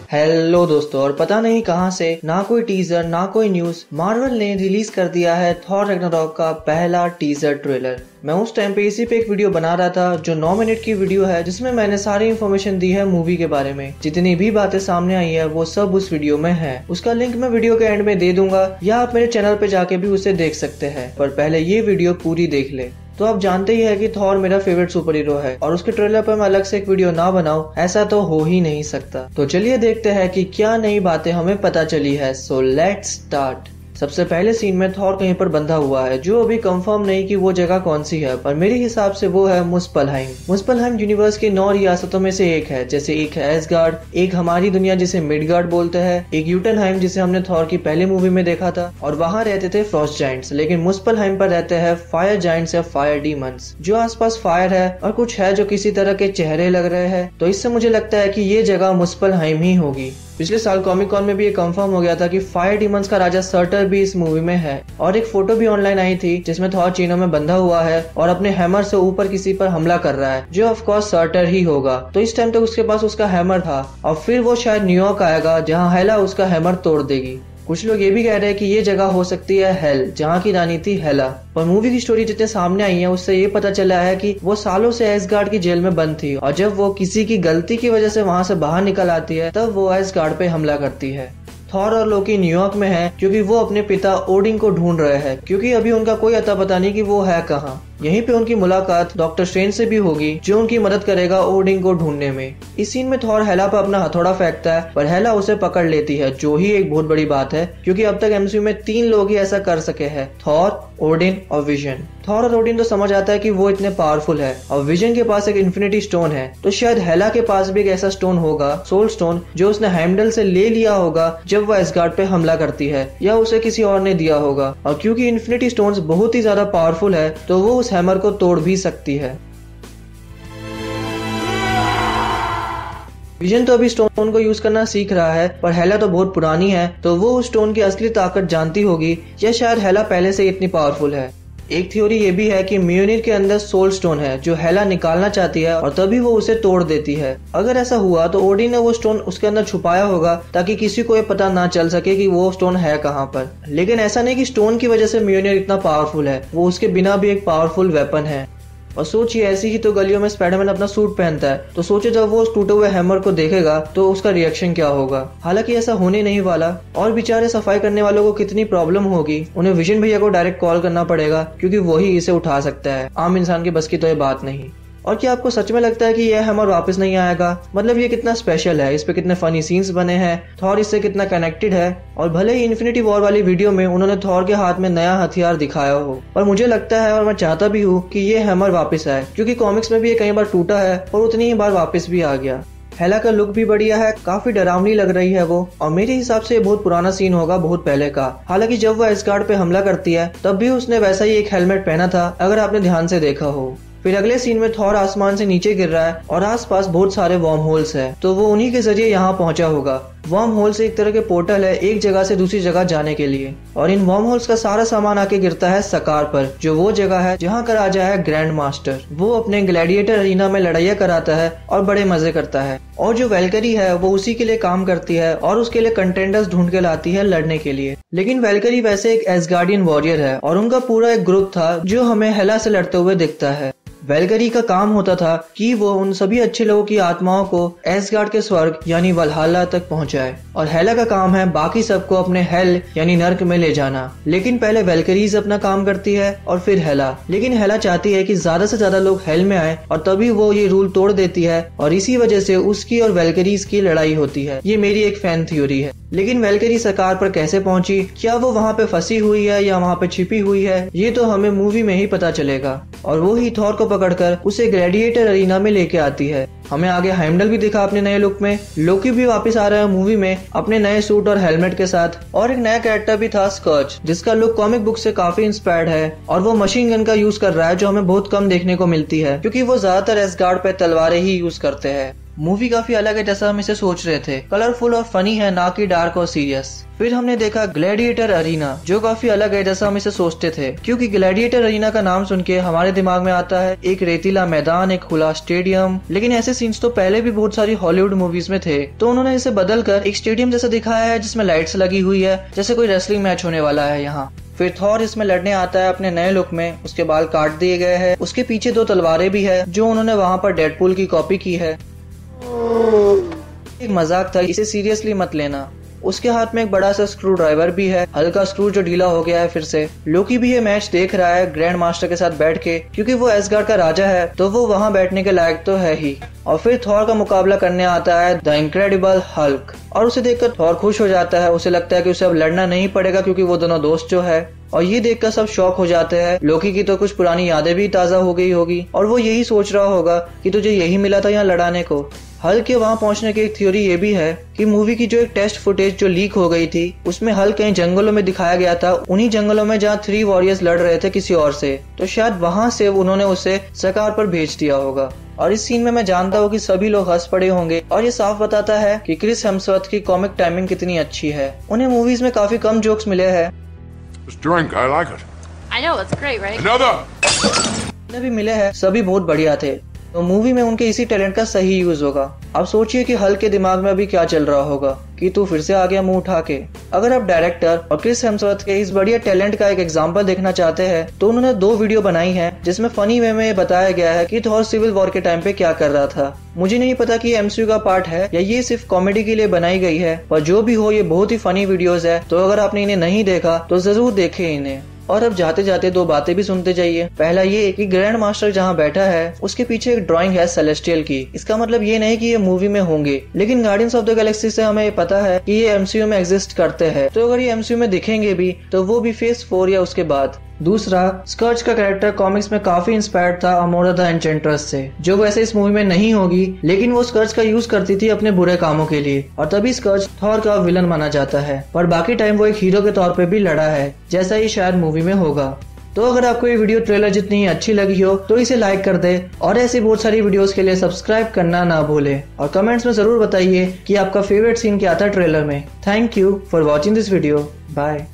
Hello दोस्तों, और पता नहीं कहां से ना कोई टीजर ना कोई न्यूज, मार्वल ने रिलीज कर दिया है थॉर रैग्नारॉक का पहला टीजर ट्रेलर। मैं उस टाइम पे इसी पे एक वीडियो बना रहा था जो 9 मिनट की वीडियो है, जिसमें मैंने सारी इन्फॉर्मेशन दी है मूवी के बारे में। जितनी भी बातें सामने आई है वो सब उस वीडियो में है। उसका लिंक मैं वीडियो के एंड में दे दूंगा या आप मेरे चैनल पे जाके भी उसे देख सकते हैं, पर पहले ये वीडियो पूरी देख ले। तो आप जानते ही है कि थॉर मेरा फेवरेट सुपर हीरो है और उसके ट्रेलर पर मैं अलग से एक वीडियो ना बनाऊं, ऐसा तो हो ही नहीं सकता। तो चलिए देखते हैं कि क्या नई बातें हमें पता चली है। So let's start. सबसे पहले सीन में थॉर कहीं पर बंधा हुआ है, जो अभी कंफर्म नहीं कि वो जगह कौन सी है, पर मेरे हिसाब से वो है मुस्पलहाइम। मुस्पलहाइम यूनिवर्स की 9 रियासतों में से एक है। जैसे एक है एसगार्ड, एक हमारी दुनिया जिसे मिडगार्ड बोलते हैं, एक यूटनहाइम जिसे हमने थॉर की पहली मूवी में देखा था, और वहाँ रहते थे फ्रॉस्ट जायंट्स। लेकिन मुस्पलहाइम पर रहते हैं फायर जायंट्स या फायर डीमंस, जो आसपास फायर है और कुछ है जो किसी तरह के चेहरे लग रहे हैं। तो इससे मुझे लगता है कि ये जगह मुस्पलहाइम ही होगी। पिछले साल कॉमिक कॉन में भी ये कंफर्म हो गया था कि फायर डीमंस का राजा सर्टर भी इस मूवी में है, और एक फोटो भी ऑनलाइन आई थी जिसमें थॉर चीनों में बंधा हुआ है और अपने हैमर से ऊपर किसी पर हमला कर रहा है, जो ऑफ कोर्स सर्टर ही होगा। तो इस टाइम तक उसके पास उसका हैमर था और फिर वो शायद न्यूयॉर्क आएगा जहाँ हेला उसका हैमर तोड़ देगी। कुछ लोग ये भी कह रहे हैं कि ये जगह हो सकती है हेल, जहाँ की रानी थी हेला। पर मूवी की स्टोरी जितने सामने आई है उससे ये पता चला है कि वो सालों से एसगार्ड की जेल में बंद थी, और जब वो किसी की गलती की वजह से वहाँ से बाहर निकल आती है तब वो एसगार्ड पे हमला करती है। थॉर और लोकी न्यूयॉर्क में है क्योंकि वो अपने पिता ओडिन को ढूंढ रहे हैं, क्योंकि अभी उनका कोई अता पता नहीं कि वो है कहाँ। यहीं पे उनकी मुलाकात डॉक्टर स्ट्रेंज से भी होगी, जो उनकी मदद करेगा ओडिन को ढूंढने में। इस सीन में थॉर हेला पर अपना हथौड़ा फेंकता है, पर हेला उसे पकड़ लेती है, जो ही एक बहुत बड़ी बात है क्योंकि अब तक एमसीयू में 3 लोग ही ऐसा कर सके हैं, थॉर, ओडिन और विजन। थॉर और ओडिन तो समझ आता है कि वो इतने पावरफुल है, और विजन के पास एक इन्फिनिटी स्टोन है, तो शायद हेला के पास भी एक ऐसा स्टोन होगा, सोल स्टोन, जो उसने हेमडल से ले लिया होगा जब वो एसगार्ड पे हमला करती है, या उसे किसी और ने दिया होगा। और क्योंकि इन्फिनिटी स्टोन्स बहुत ही ज्यादा पावरफुल है तो वो उस हैमर को तोड़ भी सकती है। विजन तो अभी स्टोन को यूज करना सीख रहा है, पर हेला तो बहुत पुरानी है, तो वो उस स्टोन की असली ताकत जानती होगी, या शायद हेला पहले से इतनी पावरफुल है। एक थ्योरी ये भी है कि म्योनिर के अंदर सोल स्टोन है जो हेला निकालना चाहती है, और तभी वो उसे तोड़ देती है। अगर ऐसा हुआ तो ओडिन ने वो स्टोन उसके अंदर छुपाया होगा ताकि किसी को ये पता ना चल सके कि वो स्टोन है कहाँ पर। लेकिन ऐसा नहीं कि स्टोन की वजह से म्योनिर इतना पावरफुल है, वो उसके बिना भी एक पावरफुल वेपन है। और सोचिए, ऐसी ही तो गलियों में स्पाइडरमैन अपना सूट पहनता है, तो सोचे जब वो उस टूटे हुए हैमर को देखेगा तो उसका रिएक्शन क्या होगा। हालांकि ऐसा होने नहीं वाला, और बेचारे सफाई करने वालों को कितनी प्रॉब्लम होगी। उन्हें विजन भैया को डायरेक्ट कॉल करना पड़ेगा क्योंकि वही इसे उठा सकता है, आम इंसान के बस की तो ये बात नहीं। और क्या आपको सच में लगता है कि यह हैमर वापस नहीं आएगा? मतलब ये कितना स्पेशल है, इस पे कितने फनी सीन्स बने हैं, थॉर इससे कितना कनेक्टेड है। और भले ही इन्फिनिटी वॉर वाली वीडियो में उन्होंने थॉर के हाथ में नया हथियार दिखाया हो, पर मुझे लगता है और मैं चाहता भी हूँ कि ये हैमर वापस आए, क्योंकि कॉमिक्स में भी ये कई बार टूटा है और उतनी ही बार वापस भी आ गया। हेला का लुक भी बढ़िया है, काफी डरावनी लग रही है वो, और मेरे हिसाब से बहुत पुराना सीन होगा, बहुत पहले का। हालांकि जब वो एसगार्ड पे हमला करती है तब भी उसने वैसा ही एक हेलमेट पहना था, अगर आपने ध्यान से देखा हो। फिर अगले सीन में थॉर आसमान से नीचे गिर रहा है और आसपास बहुत सारे वर्म होल्स है, तो वो उन्हीं के जरिए यहाँ पहुंचा होगा। वर्म होल्स एक तरह के पोर्टल है एक जगह से दूसरी जगह जाने के लिए, और इन वर्म होल्स का सारा सामान आके गिरता है सकार पर, जो वो जगह है जहाँ का राजा है ग्रैंड मास्टर। वो अपने ग्लैडिएटर अरीना में लड़ाइयाँ कराता है और बड़े मजे करता है, और जो वेलकरी है वो उसी के लिए काम करती है और उसके लिए कंटेंडर्स ढूंढ के लाती है लड़ने के लिए। लेकिन वेलकरी वैसे एक एसगार्डियन वॉरियर है, और उनका पूरा एक ग्रुप था जो हमें हेला से लड़ते हुए दिखता है। वेलकरी का काम होता था कि वो उन सभी अच्छे लोगों की आत्माओं को एसगार्ड के स्वर्ग यानी वल्हल्ला तक पहुंचाए, और हेला का काम है बाकी सबको अपने हेल यानी नर्क में ले जाना। लेकिन पहले वेलकरीज अपना काम करती है और फिर हेला। लेकिन हेला चाहती है कि ज्यादा से ज्यादा लोग हेल में आए, और तभी वो ये रूल तोड़ देती है, और इसी वजह से उसकी और वेलकरीज की लड़ाई होती है। ये मेरी एक फैन थ्योरी है। लेकिन वेलकरी सकार पर कैसे पहुंची, क्या वो वहाँ पे फंसी हुई है या वहाँ पे छिपी हुई है, ये तो हमें मूवी में ही पता चलेगा। और वो ही थॉर को पकड़कर उसे ग्लैडिएटर अरीना में लेके आती है। हमें आगे हेमडल भी दिखा अपने नए लुक में, लोकी भी वापस आ रहा है मूवी में अपने नए सूट और हेलमेट के साथ, और एक नया कैरेक्टर भी था स्कर्च, जिसका लुक कॉमिक बुक से काफी इंस्पायर्ड है, और वो मशीन गन का यूज कर रहा है जो हमें बहुत कम देखने को मिलती है, क्योंकि वो ज्यादातर एसगार्ड पे तलवारें ही यूज करते हैं। मूवी काफी अलग है जैसा हम इसे सोच रहे थे, कलरफुल और फनी है, ना कि डार्क और सीरियस। फिर हमने देखा ग्लैडिएटर अरीना, जो काफी अलग है जैसा हम इसे सोचते थे, क्योंकि ग्लैडिएटर अरीना का नाम सुन के हमारे दिमाग में आता है एक रेतीला मैदान, एक खुला स्टेडियम। लेकिन ऐसे सीन्स तो पहले भी बहुत सारी हॉलीवुड मूवीज में थे, तो उन्होंने इसे बदलकर एक स्टेडियम जैसा दिखाया है जिसमें लाइट्स लगी हुई है, जैसे कोई रेसलिंग मैच होने वाला है यहाँ। फिर थॉर इसमें लड़ने आता है अपने नए लुक में, उसके बाल काट दिए गए हैं, उसके पीछे 2 तलवारें भी है जो उन्होंने वहाँ पर डेडपूल की कॉपी की है। एक मजाक था, इसे सीरियसली मत लेना। उसके हाथ में एक बड़ा सा स्क्रू ड्राइवर भी है, हल्का स्क्रू जो ढीला हो गया है फिर से। लोकी भी ये मैच देख रहा है ग्रैंड मास्टर के साथ बैठ के, क्योंकि वो एसगार्ड का राजा है तो वो वहाँ बैठने के लायक तो है ही। और फिर थॉर का मुकाबला करने आता है द इनक्रेडिबल हल्क, और उसे देखकर थॉर खुश हो जाता है। उसे लगता है कि उसे अब लड़ना नहीं पड़ेगा क्योंकि वो दोनों दोस्त जो है। और ये देखकर सब शॉक हो जाते हैं। लोकी की तो कुछ पुरानी यादें भी ताजा हो गई होगी और वो यही सोच रहा होगा कि तुझे यही मिला था यहाँ लड़ाने को। हल्क के वहाँ पहुँचने की एक थ्योरी ये भी है कि मूवी की जो एक टेस्ट फुटेज जो लीक हो गई थी उसमें हल्क कहीं जंगलों में दिखाया गया था, उन्हीं जंगलों में जहाँ 3 वॉरियर्स लड़ रहे थे किसी और से, तो शायद वहाँ से उन्होंने उसे सकार पर भेज दिया होगा। और इस सीन में मैं जानता हूँ कि सभी लोग हंस पड़े होंगे, और ये साफ बताता है कि क्रिस हेम्सवर्थ की कॉमिक टाइमिंग कितनी अच्छी है। उन्हें मूवीज में काफी कम जोक्स मिले हैं, भी मिले हैं, सभी बहुत बढ़िया थे। तो मूवी में उनके इसी टैलेंट का सही यूज होगा। अब सोचिए कि हल्क के दिमाग में अभी क्या चल रहा होगा कि तू फिर से आ गया मुंह उठा के। अगर आप डायरेक्टर और क्रिस हेम्सवर्थ के इस बढ़िया टैलेंट का एक एग्जांपल देखना चाहते हैं तो उन्होंने 2 वीडियो बनाई हैं जिसमें फनी वे में बताया गया है कि थॉर सिविल वॉर के टाइम पे क्या कर रहा था। मुझे नहीं पता कि ये एमसीयू का पार्ट है या ये सिर्फ कॉमेडी के लिए बनाई गई है, पर जो भी हो ये बहुत ही फनी वीडियोस है। तो अगर आपने इन्हें नहीं देखा तो जरूर देखें इन्हें। और अब जाते जाते 2 बातें भी सुनते जाइए। पहला ये कि ग्रैंड मास्टर जहाँ बैठा है उसके पीछे एक ड्राइंग है सेलेस्टियल की। इसका मतलब ये नहीं कि ये मूवी में होंगे, लेकिन गार्डियंस ऑफ द गैलेक्सी से हमें पता है कि ये एमसीयू में एग्जिस्ट करते हैं, तो अगर ये एमसीयू में दिखेंगे भी तो वो भी फेज 4 या उसके बाद। दूसरा, स्कर्ज का कैरेक्टर कॉमिक्स में काफी इंस्पायर्ड था अमोरा द एन्चेंट्रेस से, जो वैसे इस मूवी में नहीं होगी, लेकिन वो स्कर्ज का यूज करती थी अपने बुरे कामों के लिए, और तभी स्कर्ज थॉर का विलन माना जाता है। पर बाकी टाइम वो एक हीरो के तौर पे भी लड़ा है, जैसा ही शायद मूवी में होगा। तो अगर आपको ये वीडियो ट्रेलर जितनी ही अच्छी लगी हो तो इसे लाइक कर दे, और ऐसी बहुत सारी वीडियोस के लिए सब्सक्राइब करना ना भूले, और कमेंट्स में जरूर बताइए कि आपका फेवरेट सीन क्या था ट्रेलर में। Thank you for watching this video. Bye.